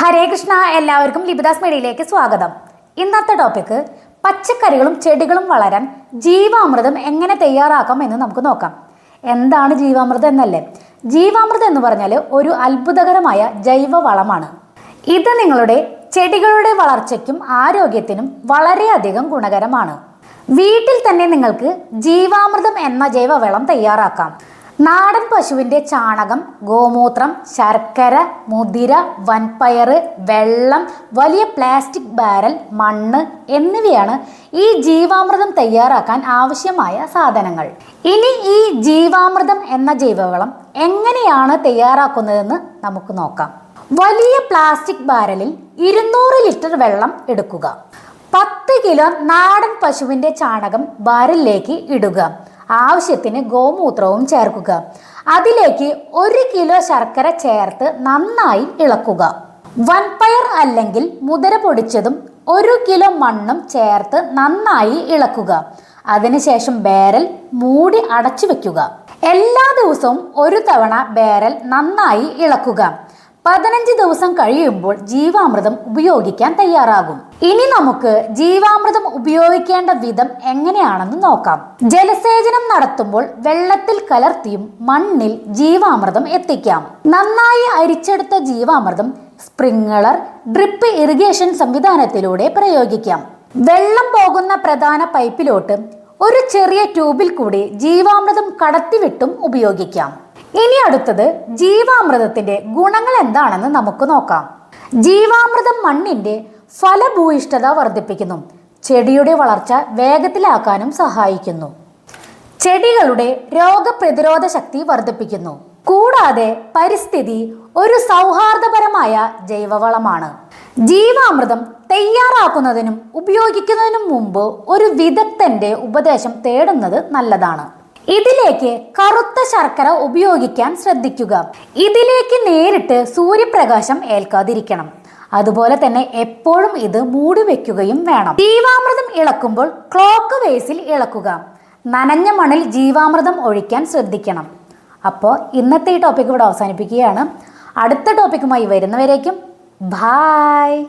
ഹരേ കൃഷ്ണ. എല്ലാവർക്കും ലിബിദാസ് മീഡിയയിലേക്ക് സ്വാഗതം. ഇന്നത്തെ ടോപ്പിക്ക് പച്ചക്കറികളും ചെടികളും വളരാൻ ജീവാമൃതം എങ്ങനെ തയ്യാറാക്കാം എന്ന് നമുക്ക് നോക്കാം. എന്താണ് ജീവാമൃതം എന്നല്ലേ? ജീവാമൃതം എന്ന് പറഞ്ഞാൽ ഒരു അത്ഭുതകരമായ ജൈവ വളമാണ്. ഇത് നിങ്ങളുടെ ചെടികളുടെ വളർച്ചയ്ക്കും ആരോഗ്യത്തിനും വളരെയധികം ഗുണകരമാണ്. വീട്ടിൽ തന്നെ നിങ്ങൾക്ക് ജീവാമൃതം എന്ന ജൈവവളം തയ്യാറാക്കാം. നാടൻ പശുവിൻ്റെ ചാണകം, ഗോമൂത്രം, ശർക്കര, മുതിര, വൻപയർ, വെള്ളം, വലിയ പ്ലാസ്റ്റിക് ബാരൽ, മണ്ണ് എന്നിവയാണ് ഈ ജീവാമൃതം തയ്യാറാക്കാൻ ആവശ്യമായ സാധനങ്ങൾ. ഇനി ഈ ജീവാമൃതം എന്ന ജൈവവളം എങ്ങനെയാണ് തയ്യാറാക്കുന്നതെന്ന് നമുക്ക് നോക്കാം. വലിയ പ്ലാസ്റ്റിക് ബാരലിൽ 200 ലിറ്റർ വെള്ളം എടുക്കുക. 10 കിലോ നാടൻ പശുവിൻ്റെ ചാണകം ബാരലിലേക്ക് ഇടുക. ആവശ്യത്തിന് ഗോമൂത്രവും ചേർക്കുക. അതിലേക്ക് 1 കിലോ ശർക്കര ചേർത്ത് നന്നായി ഇളക്കുക. വൻപയർ അല്ലെങ്കിൽ മുതിര പൊടിച്ചതും 1 കിലോ മണ്ണും ചേർത്ത് നന്നായി ഇളക്കുക. അതിനുശേഷം ബാരൽ മൂടി അടച്ചു വെക്കുക. എല്ലാ ദിവസവും ഒരു തവണ ബാരൽ നന്നായി ഇളക്കുക. 15 ദിവസം കഴിയുമ്പോൾ ജീവാമൃതം ഉപയോഗിക്കാൻ തയ്യാറാകും. ഇനി നമുക്ക് ജീവാമൃതം ഉപയോഗിക്കേണ്ട വിധം എങ്ങനെയാണെന്ന് നോക്കാം. ജലസേചനം നടത്തുമ്പോൾ വെള്ളത്തിൽ കലർത്തിയും മണ്ണിൽ ജീവാമൃതം എത്തിക്കാം. നന്നായി അരിച്ചെടുത്ത ജീവാമൃതം സ്പ്രിംഗ്ലർ, ഡ്രിപ്പ് ഇറിഗേഷൻ സംവിധാനത്തിലൂടെ പ്രയോഗിക്കാം. വെള്ളം പോകുന്ന പ്രധാന പൈപ്പിലോട്ട് ഒരു ചെറിയ ട്യൂബിൽ കൂടി ജീവാമൃതം കടത്തിവിട്ടും ഉപയോഗിക്കാം. ഇനി അടുത്തത് ജീവാമൃതത്തിന്റെ ഗുണങ്ങൾ എന്താണെന്ന് നമുക്ക് നോക്കാം. ജീവാമൃതം മണ്ണിന്റെ ഫലഭൂയിഷ്ഠത വർദ്ധിപ്പിക്കുന്നു. ചെടിയുടെ വളർച്ച വേഗത്തിലാക്കാനും സഹായിക്കുന്നു. ചെടികളുടെ രോഗപ്രതിരോധ ശക്തി വർദ്ധിപ്പിക്കുന്നു. കൂടാതെ പരിസ്ഥിതി ഒരു സൗഹാർദ്ദപരമായ ജൈവവളമാണ്. ജീവാമൃതം തയ്യാറാക്കുന്നതിനും ഉപയോഗിക്കുന്നതിനും മുമ്പ് ഒരു വിദഗ്ധന്റെ ഉപദേശം തേടുന്നത് നല്ലതാണ്. ഇതിലേക്ക് കറുത്ത ശർക്കര ഉപയോഗിക്കാൻ ശ്രദ്ധിക്കുക. ഇതിലേക്ക് നേരിട്ട് സൂര്യപ്രകാശം ഏൽക്കാതിരിക്കണം. അതുപോലെ തന്നെ എപ്പോഴും ഇത് മൂടി വെക്കുകയും വേണം. ജീവാമൃതം ഇളക്കുമ്പോൾ ക്ലോക്ക് വേസിൽ ഇളക്കുക. നനഞ്ഞ മണ്ണിൽ ജീവാമൃതം ഒഴിക്കാൻ ശ്രദ്ധിക്കണം. അപ്പോൾ ഇന്നത്തെ ഈ ടോപ്പിക് ഇവിടെ അവസാനിപ്പിക്കുകയാണ്. അടുത്ത ടോപ്പിക്കുമായി വരുന്നവരേക്കും ബായ്.